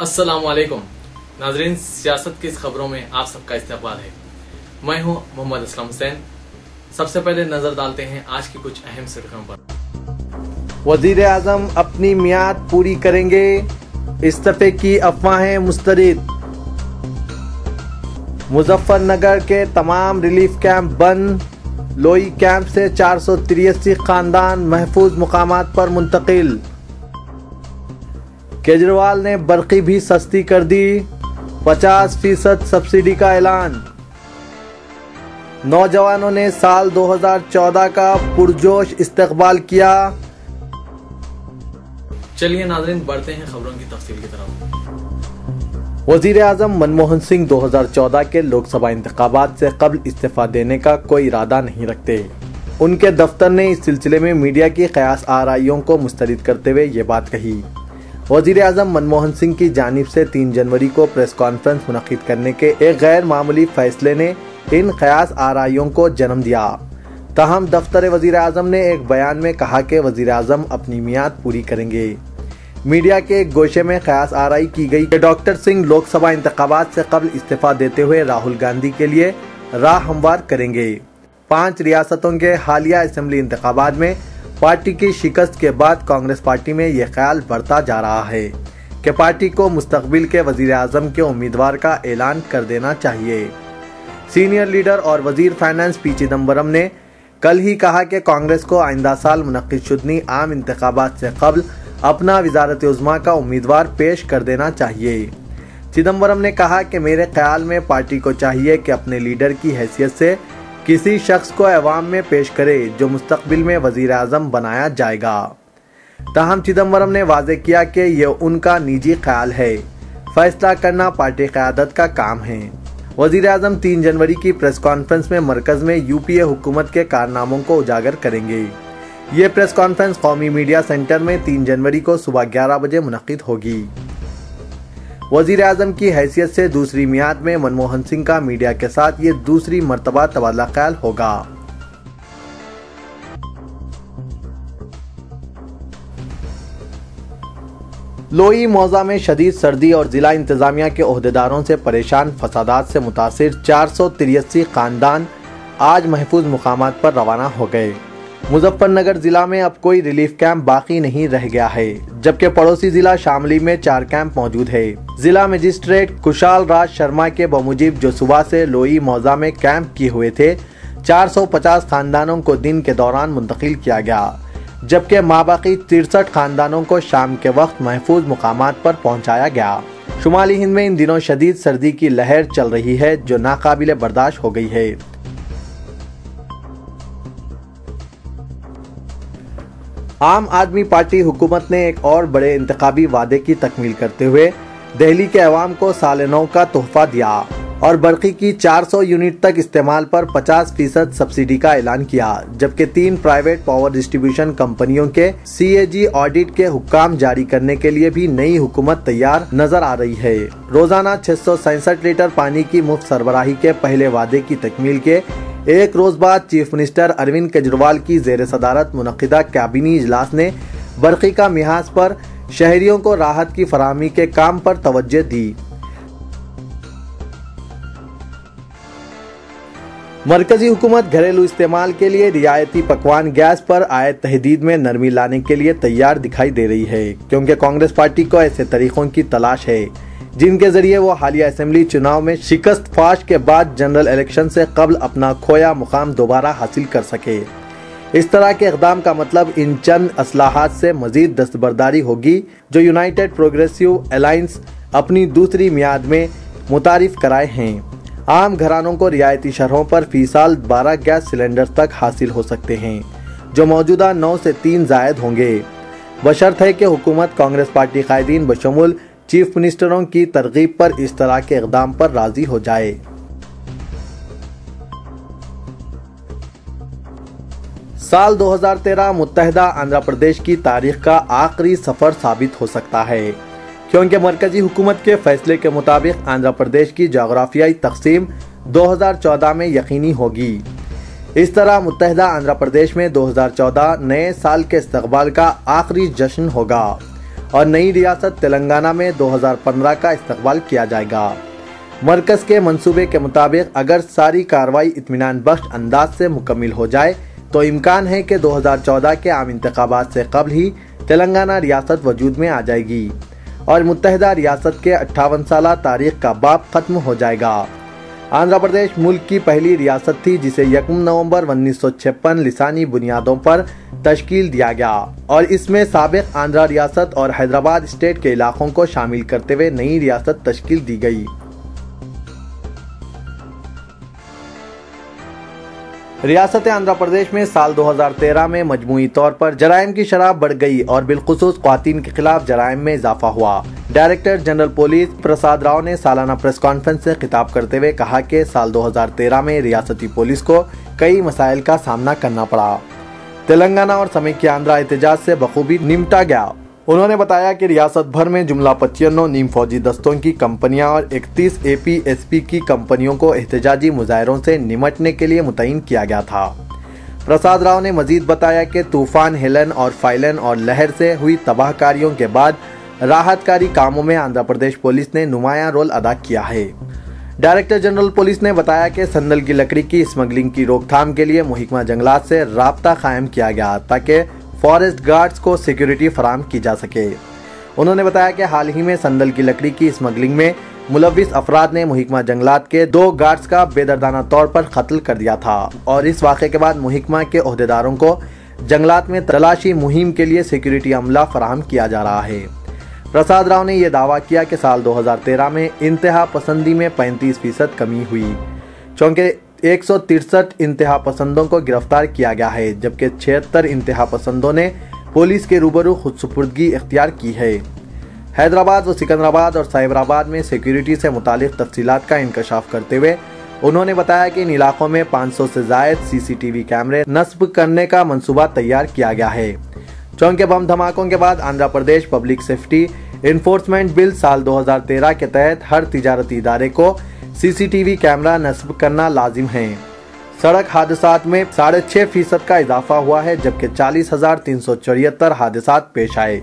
अस्सलामुअलैकुम नाजरीन, सियासत की इस खबरों में आप सबका इस्तकबाल है। मैं हूं मोहम्मद असलम हुसैन। सबसे पहले नजर डालते हैं आज की कुछ अहम सुर्खियों पर। वजीर आजम अपनी मियाद पूरी करेंगे, इस्तीफे की अफवाहें मुस्तरद। मुजफ्फरनगर के तमाम रिलीफ कैंप बंद, लोई कैंप से 483 खानदान महफूज मुकामात पर मुंतकिल। केजरीवाल ने बरकी भी सस्ती कर दी, 50% सब्सिडी का ऐलान। नौजवानों ने साल 2014 का पुरजोश इस्तकबाल किया। चलिए नाजरीन, बढ़ते हैं खबरों की तफसील की तरफ। वजीर आजम मनमोहन सिंह 2014 के लोकसभा इंतखाबात से कबल इस्तीफा देने का कोई इरादा नहीं रखते। उनके दफ्तर ने इस सिलसिले में मीडिया की क़यास आराइयों को मुस्तरद करते हुए ये बात कही। वजीर आजम मनमोहन सिंह की जानिब से 3 जनवरी को प्रेस कॉन्फ्रेंस मुनक्किद करने के एक गैर मामूली फैसले ने इन क़यास आराइयों को जन्म दिया। ताहम दफ्तर वजीर आजम ने एक बयान में कहा कि वजीर आजम अपनी मियाद पूरी करेंगे। मीडिया के एक गोशे में क़यास आराई की गई कि डॉक्टर सिंह लोकसभा इंतखाबात से कबल इस्तीफा देते हुए राहुल गांधी के लिए राह हमवार करेंगे। 5 रियासतों के हालिया असेंबली इंतखाबात में पार्टी की शिकस्त के बाद कांग्रेस पार्टी में यह ख्याल बढ़ता जा रहा है कि पार्टी को मुस्तकबिल के वजीर आजम के उम्मीदवार का ऐलान कर देना चाहिए। सीनियर लीडर और वजीर फाइनेंस पी चिदम्बरम ने कल ही कहा कि कांग्रेस को आइंदा साल मुनक्किद शुदनी आम इंतखाबात से कबल अपना वजारत उज़्मा का उम्मीदवार पेश कर देना चाहिए। चिदम्बरम ने कहा कि मेरे ख्याल में पार्टी को चाहिए कि अपने लीडर की हैसियत से किसी शख्स को अवाम में पेश करे जो मुस्तकबिल में वजीर आजम बनाया जाएगा। ताहम चिदम्बरम ने वाज़ेह किया कि यह उनका निजी ख्याल है, फैसला करना पार्टी क़यादत का काम है। वजीर आजम 3 जनवरी की प्रेस कॉन्फ्रेंस में मरकज में यूपीए हुकूमत के कारनामों को उजागर करेंगे। ये प्रेस कॉन्फ्रेंस कौमी मीडिया सेंटर में 3 जनवरी को सुबह 11 बजे मुनक्किद होगी। वजीर आजम की हैसियत से दूसरी मियाद में मनमोहन सिंह का मीडिया के साथ ये दूसरी मर्तबा तबादला ख्याल होगा। लोई मौजा में शदीद सर्दी और जिला इंतजामिया के ओहदेदारों से परेशान फसादात से मुतासिर 483 खानदान आज महफूज मुकामात पर रवाना हो गए। मुजफ्फरनगर जिला में अब कोई रिलीफ कैंप बाकी नहीं रह गया है, जबकि पड़ोसी जिला शामली में 4 कैंप मौजूद है। जिला मजिस्ट्रेट कुशाल राज शर्मा के बमुजिब जो सुबह से लोई मौजा में कैंप किए हुए थे, 450 खानदानों को दिन के दौरान मुंतकिल किया गया, जबकि माबाकी 63 खानदानों को शाम के वक्त महफूज मुकामात पर पहुंचाया गया। शुमाली हिंद में इन दिनों शदीद सर्दी की लहर चल रही है जो नाकाबिले बर्दाश्त हो गई है। आम आदमी पार्टी हुकूमत ने एक और बड़े इंतखाबी वादे की तकमील करते हुए दिल्ली के अवाम को साल नौ का तोहफा दिया और बरकी की 400 यूनिट तक इस्तेमाल पर 50% सब्सिडी का ऐलान किया, जबकि 3 प्राइवेट पावर डिस्ट्रीब्यूशन कंपनियों के CAG ऑडिट के हुक्म जारी करने के लिए भी नई हुकूमत तैयार नजर आ रही है। रोजाना 667 लीटर पानी की मुफ्त सरबराही के पहले वादे की तकमील के एक रोज बाद चीफ मिनिस्टर अरविंद केजरीवाल की जेर सदारत मुनक्किदा कैबिनी इजलास ने बरकी का मिहाज पर शहरियों को राहत की फराहमी के काम पर तवज्जो दी। मरकजी हुकूमत घरेलू इस्तेमाल के लिए रियायती पकवान गैस पर आयत तहदीद में नरमी लाने के लिए तैयार दिखाई दे रही है, क्योंकि कांग्रेस पार्टी को ऐसे तरीकों की तलाश है जिनके जरिए वो हालिया असेंबली चुनाव में शिकस्त फाश के बाद जनरल इलेक्शन से कबल अपना खोया मुकाम दोबारा हासिल कर सके। इस तरह के इक़दाम का मतलब इन चंद असलाहात से मजीद दस्तबरदारी होगी जो यूनाइटेड प्रोग्रेसिव अलायंस अपनी दूसरी मियाद में मुतारिफ कराए हैं। आम घरानों को रियायती शरहों पर फी साल 12 गैस सिलेंडर तक हासिल हो सकते हैं, जो मौजूदा 9 से 3 जायद होंगे, बशर्त है कि हुकूमत कांग्रेस पार्टी कायदीन बशमूल चीफ मिनिस्टरों की तरगीब पर इस तरह के इक़दाम पर राजी हो जाए। साल 2013 मुत्तहदा आंध्र प्रदेश की तारीख का आखिरी सफर साबित हो सकता है, क्योंकि मरकजी हुकूमत के फैसले के मुताबिक आंध्र प्रदेश की जोग्राफियाई तकसीम 2014 में यकीनी होगी। इस तरह मुत्तहदा आंध्र प्रदेश में 2014 नए साल के इस्तकबाल का आखिरी जश्न होगा और नई रियासत तेलंगाना में 2015 का इस्तकबाल किया जाएगा। मरकज के मंसूबे के मुताबिक अगर सारी कार्रवाई इत्मीनान बख्श अंदाज से मुकम्मिल हो जाए तो इम्कान है कि 2014 के आम इंतखाबात से कबल ही तेलंगाना रियासत वजूद में आ जाएगी और मुत्तहिदा रियासत के 58 साला तारीख का बाब खत्म हो जाएगा। आंध्र प्रदेश मुल्क की पहली रियासत थी जिसे 1 नवंबर 1956 लिसानी बुनियादों पर तश्कील दिया गया और इसमें साबिक आंध्र रियासत और हैदराबाद स्टेट के इलाकों को शामिल करते हुए नई रियासत तश्कील दी गई। रियासत आंध्र प्रदेश में साल 2013 में मजमूई तौर पर जराइम की शरह बढ़ गई और बिलखुसूस ख्वातीन के खिलाफ जराइम में इजाफा हुआ। Director general police Prasad Rao ने सालाना प्रेस कॉन्फ्रेंस से खिताब करते हुए कहा कि साल 2013 में रियासती पुलिस को कई मसाइल का सामना करना पड़ा। तेलंगाना और समेकी आंध्र एहतजाज से बखूबी निपटा गया। उन्होंने बताया कि रियासत भर में जुमला 95 नीम फौजी दस्तों की कंपनियां और 31 APSP की कंपनियों को एहतजाजी मुजाहरों से निमटने के लिए मुतय्इन किया गया था। प्रसाद राव ने मजीद बताया कि तूफान हेलन और फाइलन और लहर से हुई तबाहकारियों के बाद राहतकारी कामों में आंध्र प्रदेश पुलिस ने नुमायां रोल अदा किया है। डायरेक्टर जनरल पुलिस ने बताया कि संदल की लकड़ी की स्मगलिंग की रोकथाम के लिए महकमा जंगलात से राब्ता कायम किया गया ताकि फॉरेस्ट गार्ड्स को सिक्योरिटी फराहम की जा सके। उन्होंने बताया कि हाल ही में संदल की लकड़ी की स्मगलिंग में मुलविस अफराद ने महकमा जंगलात के 2 गार्ड्स का बेदर्दाना तौर पर कत्ल कर दिया था और इस वाक़े के बाद महकमा के ओहदेदारों को जंगलात में तलाशी मुहिम के लिए सिक्योरिटी अमला फराहम किया जा रहा है। प्रसाद राव ने यह दावा किया कि साल 2013 में इंतहा पसंदी में 35% कमी हुई, चूँकि 163 इंतहा पसंदों को गिरफ्तार किया गया है जबकि 76 इंतहा पसंदों ने पुलिस के रूबरू खुदसुपुर्दगी इख्तियार की है। हैदराबाद व सिकंदराबाद और साइबराबाद में सिक्योरिटी से मुतालिक तफसीलात का इंकशाफ करते हुए उन्होंने बताया कि इन इलाकों में 500 से जायद CCTV कैमरे नस्ब करने का मंसूबा तैयार किया गया है। चौंके बम धमाकों के बाद Andhra Pradesh public safety enforcement bill साल 2013 के तहत हर तिजारती इदारे को CCTV कैमरा नस्ब करना लाजिम है। सड़क हादसात में 6.5% का इजाफा हुआ है जबकि 40,374 हादसात पेश आए।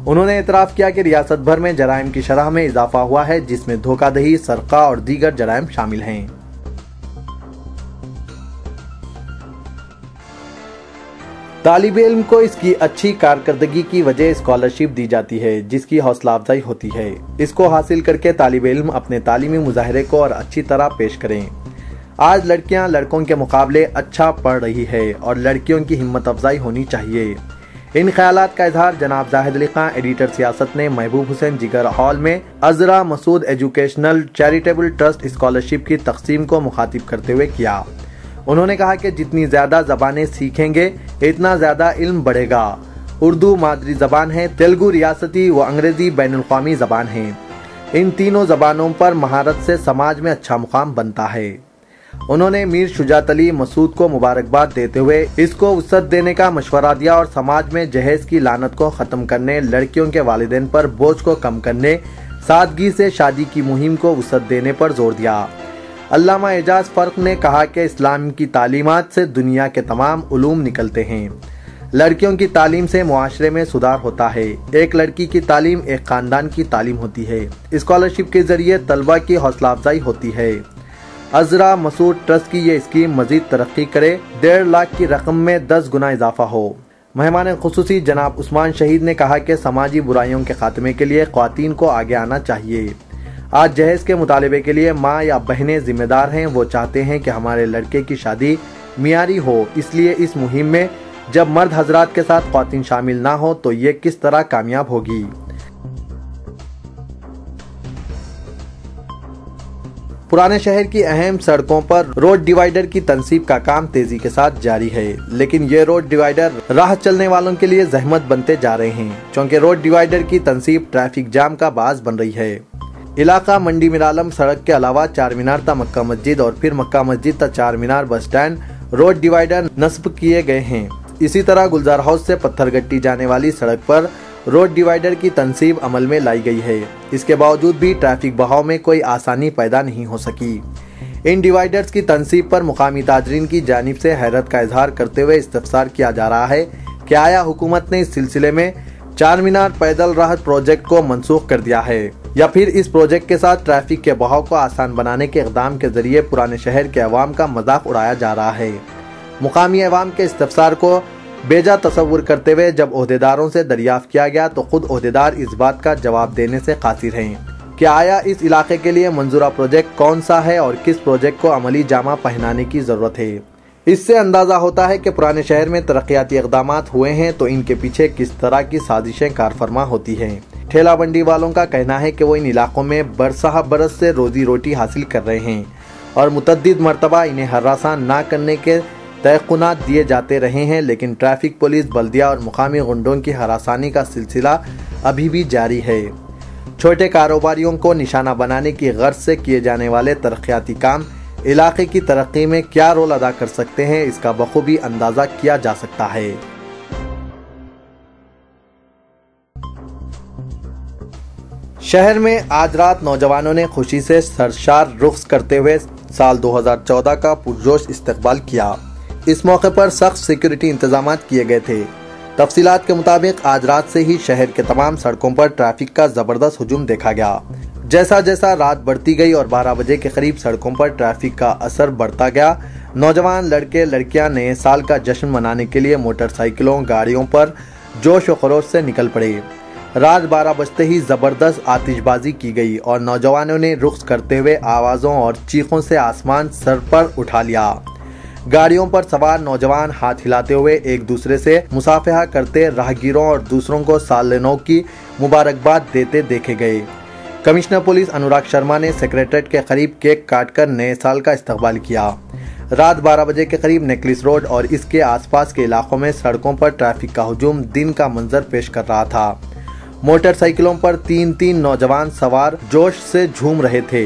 उन्होंने एतराफ़ किया कि रियासत भर में जराइम की शरह में इजाफा हुआ है जिसमें धोखाधड़ी, सरका और दीगर जराइम शामिल हैं। तालिब इल्म को इसकी अच्छी कारकर्दगी की वजह स्कॉलरशिप दी जाती है जिसकी हौसला अफजाई होती है। इसको हासिल करके तालिब इल्म अपने तालीमी मुजाहरे को और अच्छी तरह पेश करें। आज लड़कियां लड़कों के मुकाबले अच्छा पढ़ रही है और लड़कियों की हिम्मत अफजाई होनी चाहिए। इन ख्यालात का इजहार जनाब जाहिद अली खान एडिटर सियासत ने महबूब हुसैन जिगर हॉल में Azra Masood educational charitable trust scholarship की तकसीम को मुखातिब करते हुए किया। उन्होंने कहा कि जितनी ज्यादा जबानें सीखेंगे इतना ज्यादा इल्म बढ़ेगा। उर्दू मादरी जबान है, तेलुगु रियासती व अंग्रेजी बैनुल-अक़वामी जबान है। इन तीनों जबानों पर महारत से समाज में अच्छा मुकाम बनता है। उन्होंने मीर शुजात अली मसूद को मुबारकबाद देते हुए इसको वुसअत देने का मशवरा दिया और समाज में जहेज की लानत को खत्म करने, लड़कियों के वालिदैन पर बोझ को कम करने, सादगी से शादी की मुहिम को वुसअत देने पर जोर दिया। अल्लामा एजाज फर्क ने कहा कि इस्लाम की तालीमात से दुनिया के तमाम उलूम निकलते हैं। लड़कियों की तालीम से मुआशरे में सुधार होता है। एक लड़की की तालीम एक खानदान की तालीम होती है। स्कॉलरशिप के जरिए तलबा की हौसला अफजाई होती है। अजरा मसूद ट्रस्ट की ये स्कीम मजीद तरक्की करे, 1.5 लाख की रकम में 10 गुना इजाफा हो। मेहमान खुसूसी जनाब उस्मान शहीद ने कहा कि समाजी बुराइयों के खात्मे के लिए ख्वातीन को आगे आना चाहिए। आज जहेज के मुतालबे के लिए माँ या बहनें जिम्मेदार हैं। वो चाहते हैं कि हमारे लड़के की शादी मियारी हो, इसलिए इस मुहिम में जब मर्द हजरात के साथ ख्वातीन शामिल ना हो तो ये किस तरह कामयाब होगी। पुराने शहर की अहम सड़कों पर रोड डिवाइडर की तनसीब का काम तेजी के साथ जारी है, लेकिन ये रोड डिवाइडर राह चलने वालों के लिए जहमत बनते जा रहे हैं क्योंकि रोड डिवाइडर की तनसीब ट्रैफिक जाम का बास बन रही है। इलाका मंडी मिरालम सड़क के अलावा चार मीनार ता मक्का मस्जिद और फिर मक्का मस्जिद ता चार मीनार बस स्टैंड रोड डिवाइडर नस्ब किए गए हैं। इसी तरह गुलजार हाउस से पत्थरगट्टी जाने वाली सड़क पर रोड डिवाइडर की तनसीब अमल में लाई गई है। इसके बावजूद भी ट्रैफिक बहाव में कोई आसानी पैदा नहीं हो सकी। इन डिवाइडर्स की तनसीब पर मुकामी ताजरीन की जानिब से हैरत का इजहार करते हुए इस्तफसार किया जा रहा है कि आया हुकूमत ने इस सिलसिले में चार मीनार पैदल राहत प्रोजेक्ट को मंसूख कर दिया है, या फिर इस प्रोजेक्ट के साथ ट्रैफिक के बहाव को आसान बनाने के इक़दाम के जरिए पुराने शहर के अवाम का मजाक उड़ाया जा रहा है। मुकामी अवाम के इस्तफसार को बेजा तस्वुर करते हुए जब ओहदेदारों से दरियाफ्त किया गया तो खुद ओहदेदार इस बात का जवाब देने से कासिर हैं कि आया इस इलाके के लिए मंजूरा प्रोजेक्ट कौन सा है और किस प्रोजेक्ट को अमली जामा पहनाने की जरूरत है। इससे अंदाजा होता है कि पुराने शहर में तरक्याती इक़दाम हुए हैं तो इनके पीछे किस तरह की साजिशें कारफरमा होती हैं। ठेला बंडी वालों का कहना है कि वो इन इलाकों में बरसह बरस से रोजी रोटी हासिल कर रहे हैं और मुतअद्दिद मरतबा इन्हें हरासा ना करने के तयक़ुनात दिए जाते रहे हैं, लेकिन ट्रैफिक पुलिस, बल्दिया और मुकामी गुंडों की हरासानी का सिलसिला अभी भी जारी है। छोटे कारोबारियों को निशाना बनाने की गर्ज से किए जाने वाले तरक्याती काम इलाके की तरक्की में क्या रोल अदा कर सकते हैं, इसका बखूबी अंदाजा किया जा सकता है। शहर में आज रात नौजवानों ने खुशी से सरशार रुख्स करते हुए साल 2014 का पुरजोश इस्तकबाल किया। इस मौके पर सख्त सिक्योरिटी इंतजाम किए गए थे। तफसीलात के मुताबिक आज रात से ही शहर के तमाम सड़कों पर ट्रैफिक का जबरदस्त हुजूम देखा गया। जैसा जैसा रात बढ़ती गई और 12 बजे के करीब सड़कों पर ट्रैफिक का असर बढ़ता गया, नौजवान लड़के लड़कियां नए साल का जश्न मनाने के लिए मोटरसाइकिलों, गाड़ियों पर जोश व खरोश से निकल पड़े। रात 12 बजते ही जबरदस्त आतिशबाजी की गई और नौजवानों ने रुख्स करते हुए आवाजों और चीखों से आसमान सर पर उठा लिया। गाड़ियों पर सवार नौजवान हाथ हिलाते हुए एक दूसरे से मुसाफिहा करते राहगीरों और दूसरों को साल नौ की मुबारकबाद देते देखे गए। कमिश्नर पुलिस अनुराग शर्मा ने सेक्रेटरीट के करीब केक काटकर नए साल का इस्तकबाल किया। रात 12 बजे के करीब नेकलेस रोड और इसके आसपास के इलाकों में सड़कों पर ट्रैफिक का हुजूम दिन का मंजर पेश कर रहा था। मोटरसाइकिलों पर 3-3 नौजवान सवार जोश से झूम रहे थे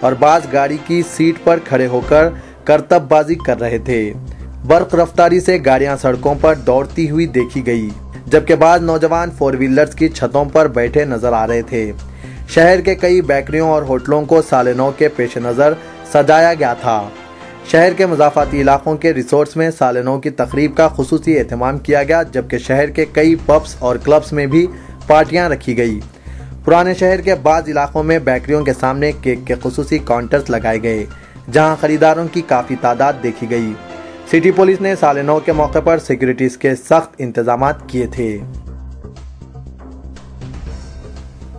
और बाज गाड़ी की सीट पर खड़े होकर करतबबाजी कर रहे थे। बर्क रफ्तारी से गाड़ियां सड़कों पर दौड़ती हुई देखी गई, जबकि बाद नौजवान 4 व्हीलर्स की छतों पर बैठे नजर आ रहे थे। शहर के कई बेकरियों और होटलों को साल नौ के पेश नज़र सजाया गया था। शहर के मज़ाफ़ाती इलाकों के रिसोर्ट्स में साल नौ की तकरीब का खुसूसी एहतमाम किया गया, जबकि शहर के कई पब्स और क्लब्स में भी पार्टियां रखी गई। पुराने शहर के बाद इलाकों में बेकरियों के सामने केक के खुसूसी काउंटर्स लगाए गए, जहां खरीदारों की काफी तादाद देखी गई। सिटी पुलिस ने साल नौ के मौके पर सिक्योरिटीज के सख्त इंतजाम किए थे।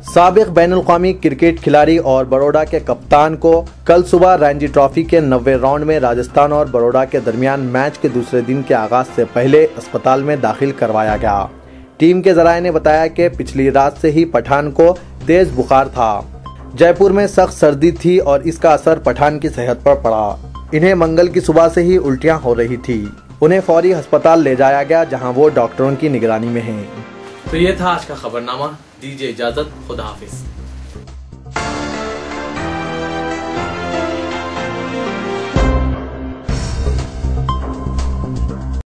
साबिक बैनुल-अक़वामी क्रिकेट खिलाड़ी और बड़ौदा के कप्तान को कल सुबह रणजी ट्रॉफी के 90वें राउंड में राजस्थान और बड़ौदा के दरमियान मैच के दूसरे दिन के आगाज से पहले अस्पताल में दाखिल करवाया गया। टीम के जराये ने बताया कि पिछली रात से ही पठान को तेज बुखार था। जयपुर में सख्त सर्दी थी और इसका असर पठान की सेहत पर पड़ा। इन्हें मंगल की सुबह से ही उल्टियां हो रही थी। उन्हें फौरी अस्पताल ले जाया गया, जहां वो डॉक्टरों की निगरानी में हैं। तो ये था आज का खबरनामा। दीजिए इजाजत, खुदा हाफिज।